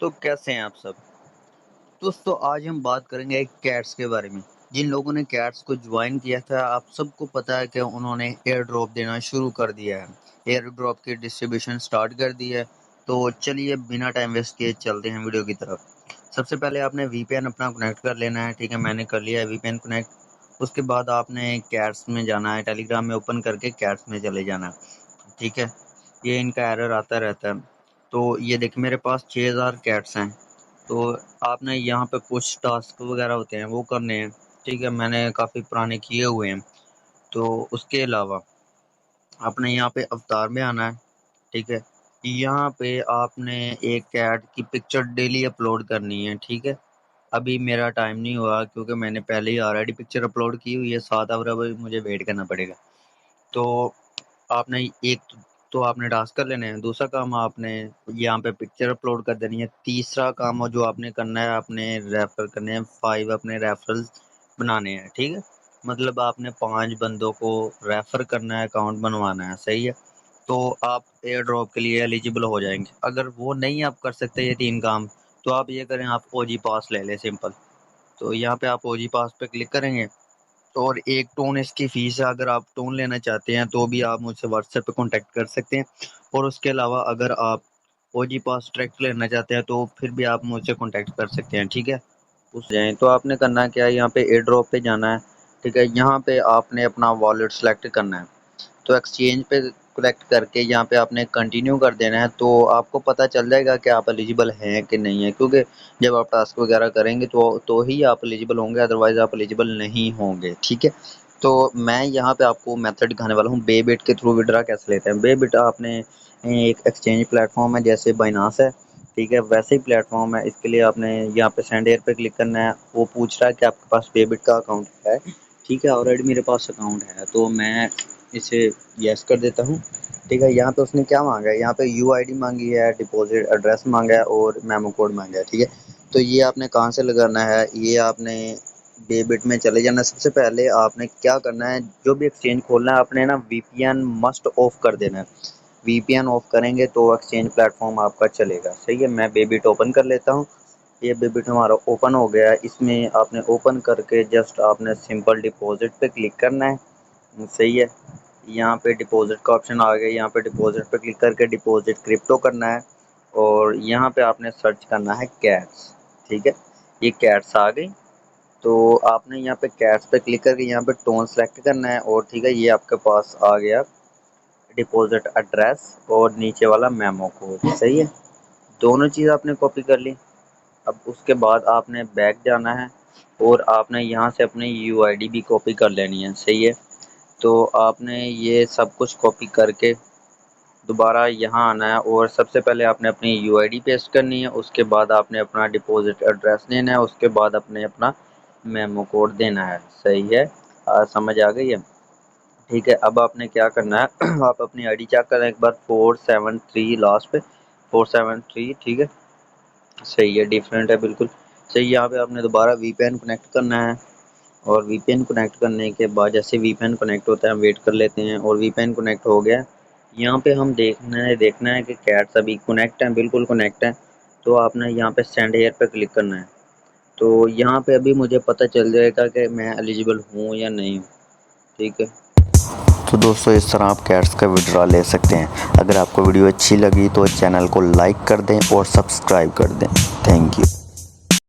तो कैसे हैं आप सब? दोस्तों आज हम बात करेंगे कैट्स के बारे में। जिन लोगों ने कैट्स को ज्वाइन किया था आप सबको पता है कि उन्होंने एयर ड्रॉप देना शुरू कर दिया है। एयर ड्रॉप की डिस्ट्रीब्यूशन स्टार्ट कर दी है। तो चलिए बिना टाइम वेस्ट किए चलते हैं वीडियो की तरफ। सबसे पहले आपने वीपीएन अपना कनेक्ट कर लेना है। ठीक है, मैंने कर लिया है वीपीएन कनेक्ट। उसके बाद आपने कैट्स में जाना है, टेलीग्राम में ओपन करके कैट्स में चले जाना है। ठीक है, ये इनका एरर आता रहता है। तो ये देखिए मेरे पास 6000 कैट्स हैं। तो आपने यहाँ पे कुछ टास्क वगैरह होते हैं वो करने हैं। ठीक है, मैंने काफ़ी पुराने किए हुए हैं। तो उसके अलावा आपने यहाँ पे अवतार में आना है। ठीक है, यहाँ पे आपने एक कैट की पिक्चर डेली अपलोड करनी है। ठीक है, अभी मेरा टाइम नहीं हुआ क्योंकि मैंने पहले ही ऑलरेडी पिक्चर अपलोड की हुई है। 7 आवर अभी मुझे वेट करना पड़ेगा। तो आपने एक तो आपने टास्क कर लेने हैं। दूसरा काम आपने यहाँ पे पिक्चर अपलोड कर देनी है। तीसरा काम जो आपने करना है, आपने रेफर करने हैं 5 अपने रेफरल्स बनाने हैं। ठीक है, मतलब आपने 5 बंदों को रेफर करना है, अकाउंट बनवाना है। सही है, तो आप एयर ड्रॉप के लिए एलिजिबल हो जाएंगे। अगर वो नहीं आप कर सकते ये 3 काम, तो आप ये करें, आप ओजी पास ले लें सिंपल। तो यहाँ पे आप ओजी पास पे क्लिक करेंगे और एक टोन इसकी फ़ीस है। अगर आप टोन लेना चाहते हैं तो भी आप मुझसे व्हाट्सएप पे कांटेक्ट कर सकते हैं। और उसके अलावा अगर आप ओजी पास ट्रैक लेना चाहते हैं तो फिर भी आप मुझसे कांटेक्ट कर सकते हैं। ठीक है, उस जाएँ तो आपने करना क्या है, यहाँ पे एयर ड्रॉप पे जाना है। ठीक है, यहाँ पे आपने अपना वॉलेट सेलेक्ट करना है। तो एक्सचेंज पे कलेक्ट करके यहाँ पे आपने कंटिन्यू कर देना है। तो आपको पता चल जाएगा कि आप एलिजिबल हैं कि नहीं है, क्योंकि जब आप टास्क वगैरह करेंगे तो ही आप एलिजिबल होंगे, अदरवाइज आप एलिजिबल नहीं होंगे। ठीक है, तो मैं यहाँ पे आपको मेथड दिखाने वाला हूँ बेबिट के थ्रू विड्रा कैसे लेते हैं। बेबिट आपने एक एक्सचेंज प्लेटफॉर्म है, जैसे बाइनांस है। ठीक है, वैसे ही प्लेटफॉर्म है। इसके लिए आपने यहाँ पे सेंड एयर पे क्लिक करना है। वो पूछ रहा है कि आपके पास बेबिट का अकाउंट है। ठीक है, ऑलरेडी मेरे पास अकाउंट है तो मैं इसे यस कर देता हूँ। ठीक है, यहाँ पे उसने क्या मांगा है, यहाँ पे यूआईडी मांगी है, डिपॉजिट एड्रेस मांगा है और मेमो कोड मांगा है। ठीक है, तो ये आपने कहाँ से लगाना है, ये आपने डेबिट में चले जाना है। सबसे पहले आपने क्या करना है, जो भी एक्सचेंज खोलना है आपने ना वीपीएन मस्ट ऑफ कर देना है। वीपीएन ऑफ करेंगे तो एक्सचेंज प्लेटफॉर्म आपका चलेगा। सही है, मैं बेबिट ओपन कर लेता हूँ। ये बेबिट हमारा ओपन हो गया है। इसमें आपने ओपन करके जस्ट आपने सिंपल डिपॉजिट पे क्लिक करना है। सही है, यहाँ पे डिपॉजिट का ऑप्शन आ गया। यहाँ पे डिपॉजिट पे क्लिक करके डिपॉजिट क्रिप्टो करना है और यहाँ पे आपने सर्च करना है कैट्स। ठीक है, ये कैट्स आ गई। तो आपने यहाँ पे कैट्स पे क्लिक करके यहाँ पे टोन सेलेक्ट करना है और ठीक है, ये आपके पास आ गया डिपॉजिट एड्रेस और नीचे वाला मेमो कोड। सही है, दोनों चीज़ आपने कॉपी कर ली। अब उसके बाद आपने बैक जाना है और आपने यहाँ से अपनी यूआईडी भी कॉपी कर लेनी है। सही है, तो आपने ये सब कुछ कॉपी करके दोबारा यहाँ आना है और सबसे पहले आपने अपनी यूआईडी पेस्ट करनी है। उसके बाद आपने अपना डिपॉजिट एड्रेस देना है। उसके बाद अपने अपना मेमो कोड देना है। सही है, समझ आ गई है। ठीक है, अब आपने क्या करना है आप अपनी आईडी चेक करें एक बार, 473 लास्ट पे 473। ठीक है, सही है, डिफरेंट है बिल्कुल सही। यहाँ पे आपने दोबारा वीपीएन कनेक्ट करना है और वीपीएन कनेक्ट करने के बाद जैसे वीपीएन कनेक्ट होता है हम वेट कर लेते हैं और वीपीएन कनेक्ट हो गया। यहाँ पे हम देखना है कि कैट्स अभी कनेक्ट हैं, बिल्कुल कनेक्ट हैं। तो आपने यहाँ पे सेंड एयर पे क्लिक करना है। तो यहाँ पे अभी मुझे पता चल जाएगा कि मैं एलिजिबल हूँ या नहीं हूँ। ठीक है, तो दोस्तों इस तरह आप कैट्स का विड्रॉ ले सकते हैं। अगर आपको वीडियो अच्छी लगी तो चैनल को लाइक कर दें और सब्सक्राइब कर दें। Thank you.